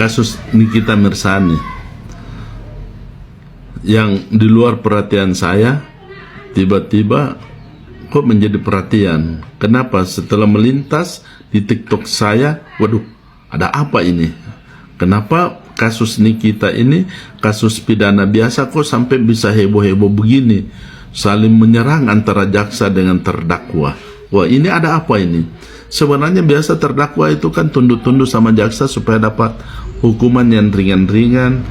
kasus Nikita Mirzani yang di luar perhatian saya, tiba-tiba kok menjadi perhatian. Kenapa? Setelah melintas di TikTok saya, waduh, ada apa ini? Kenapa kasus Nikita ini, kasus pidana biasa kok sampai bisa heboh-heboh begini, saling menyerang antara jaksa dengan terdakwa? Wah, ini ada apa ini? Sebenarnya biasa terdakwa itu kan tunduk-tunduk sama jaksa supaya dapat hukuman yang ringan-ringan,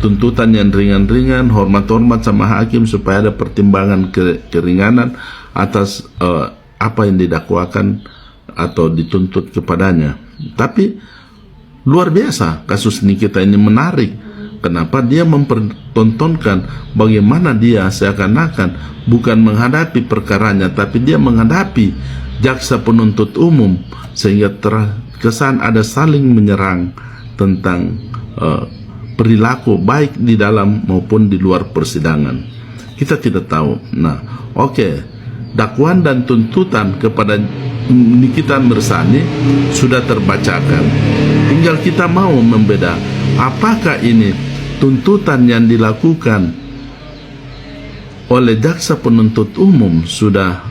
tuntutan yang ringan-ringan, hormat-hormat sama hakim supaya ada pertimbangan keringanan atas apa yang didakwakan atau dituntut kepadanya. Tapi luar biasa kasus Nikita ini menarik. Kenapa? Dia mempertontonkan bagaimana dia seakan-akan bukan menghadapi perkaranya, tapi dia menghadapi jaksa penuntut umum, sehingga terkesan ada saling menyerang tentang perilaku baik di dalam maupun di luar persidangan. Kita tidak tahu. Nah, oke, dakwaan dan tuntutan kepada Nikita Mirzani sudah terbacakan. Tinggal kita mau membeda apakah ini tuntutan yang dilakukan oleh jaksa penuntut umum sudah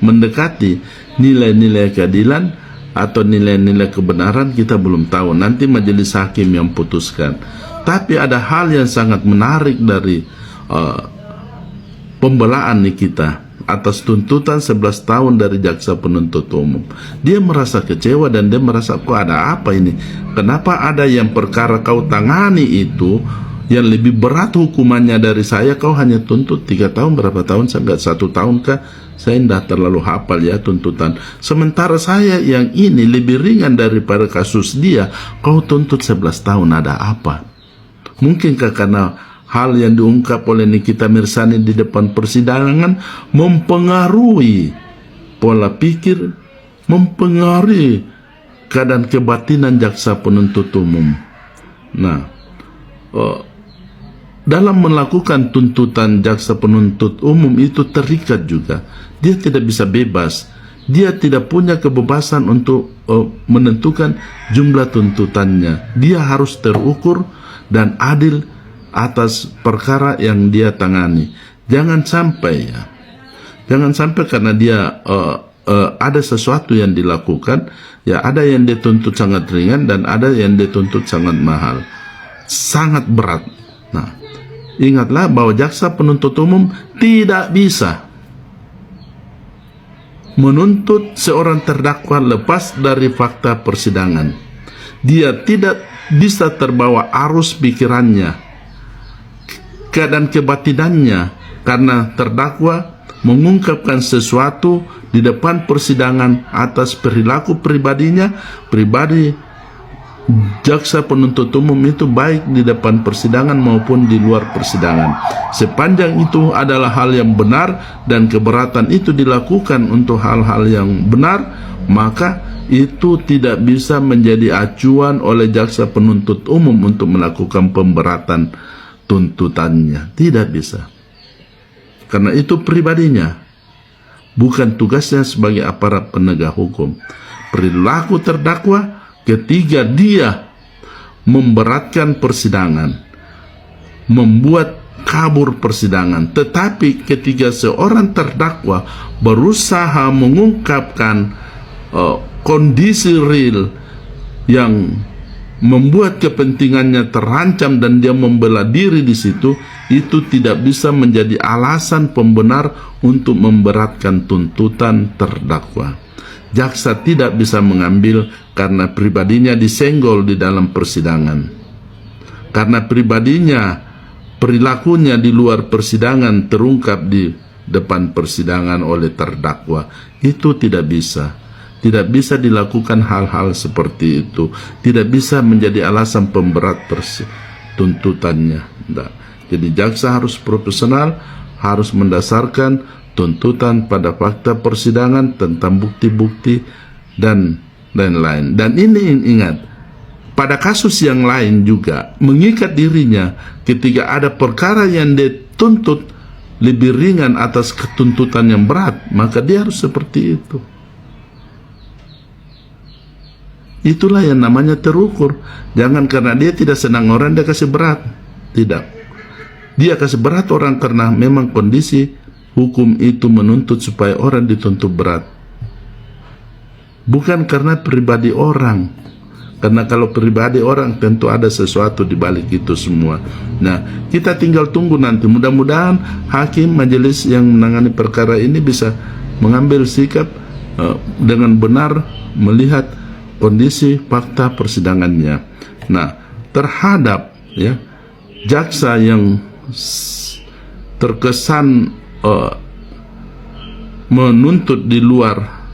mendekati nilai-nilai keadilan atau nilai-nilai kebenaran. Kita belum tahu, nanti majelis hakim yang putuskan. Tapi ada hal yang sangat menarik dari pembelaan Nikita atas tuntutan 11 tahun dari jaksa penuntut umum. Dia merasa kecewa dan dia merasa, kok ada apa ini? Kenapa ada yang perkara kau tangani itu yang lebih berat hukumannya dari saya, kau hanya tuntut 3 tahun, berapa tahun, enggak 1 tahun kah? Saya tidak terlalu hafal ya tuntutan. Sementara saya yang ini lebih ringan daripada kasus dia, kau tuntut 11 tahun, ada apa? Mungkinkah karena hal yang diungkap oleh Nikita Mirzani di depan persidangan mempengaruhi pola pikir, mempengaruhi keadaan kebatinan jaksa penuntut umum. Nah, dalam melakukan tuntutan jaksa penuntut umum itu terikat juga. Dia tidak bisa bebas. Dia tidak punya kebebasan untuk menentukan jumlah tuntutannya. Dia harus terukur dan adil atas perkara yang dia tangani. Jangan sampai karena dia ada sesuatu yang dilakukan, ya ada yang dituntut sangat ringan dan ada yang dituntut sangat mahal, sangat berat. Nah, ingatlah bahwa jaksa penuntut umum tidak bisa menuntut seorang terdakwa lepas dari fakta persidangan. Dia tidak bisa terbawa arus pikirannya, keadaan kebatinannya, karena terdakwa mengungkapkan sesuatu di depan persidangan atas perilaku pribadinya, pribadi jaksa penuntut umum itu baik di depan persidangan maupun di luar persidangan. Sepanjang itu adalah hal yang benar dan keberatan itu dilakukan untuk hal-hal yang benar, maka itu tidak bisa menjadi acuan oleh jaksa penuntut umum untuk melakukan pemberatan tuntutannya. Tidak bisa, karena itu pribadinya, bukan tugasnya sebagai aparat penegak hukum. Perilaku terdakwa ketika dia memberatkan persidangan, membuat kabur persidangan. Tetapi ketika seorang terdakwa berusaha mengungkapkan kondisi real yang membuat kepentingannya terancam dan dia membela diri di situ, itu tidak bisa menjadi alasan pembenar untuk memberatkan tuntutan terdakwa. Jaksa tidak bisa mengambil karena pribadinya disenggol di dalam persidangan, karena pribadinya, perilakunya di luar persidangan terungkap di depan persidangan oleh terdakwa. Itu tidak bisa. Tidak bisa dilakukan hal-hal seperti itu. Tidak bisa menjadi alasan pemberat tuntutannya. Nah, jadi jaksa harus profesional, harus mendasarkan tuntutan pada fakta persidangan tentang bukti-bukti dan lain-lain. Dan ini ingat, pada kasus yang lain juga mengikat dirinya ketika ada perkara yang dituntut lebih ringan atas ketuntutan yang berat, maka dia harus seperti itu. itulah yang namanya terukur. Jangan karena dia tidak senang orang dia kasih berat. Tidak. Dia kasih berat orang karena memang kondisi hukum itu menuntut supaya orang dituntut berat. Bukan karena pribadi orang. Karena kalau pribadi orang tentu ada sesuatu di balik itu semua. Nah, kita tinggal tunggu nanti. Mudah-mudahan hakim majelis yang menangani perkara ini bisa mengambil sikap dengan benar melihat kondisi fakta persidangannya. Nah, terhadap ya jaksa yang terkesan menuntut di luar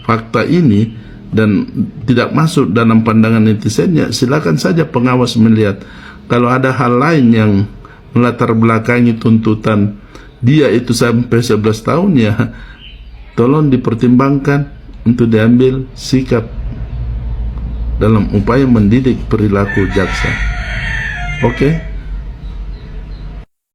fakta ini dan tidak masuk dalam pandangan netizennya, silakan saja pengawas melihat. Kalau ada hal lain yang melatar belakangi tuntutan dia itu sampai 11 tahun, ya tolong dipertimbangkan untuk diambil sikap dalam upaya mendidik perilaku jaksa. Oke?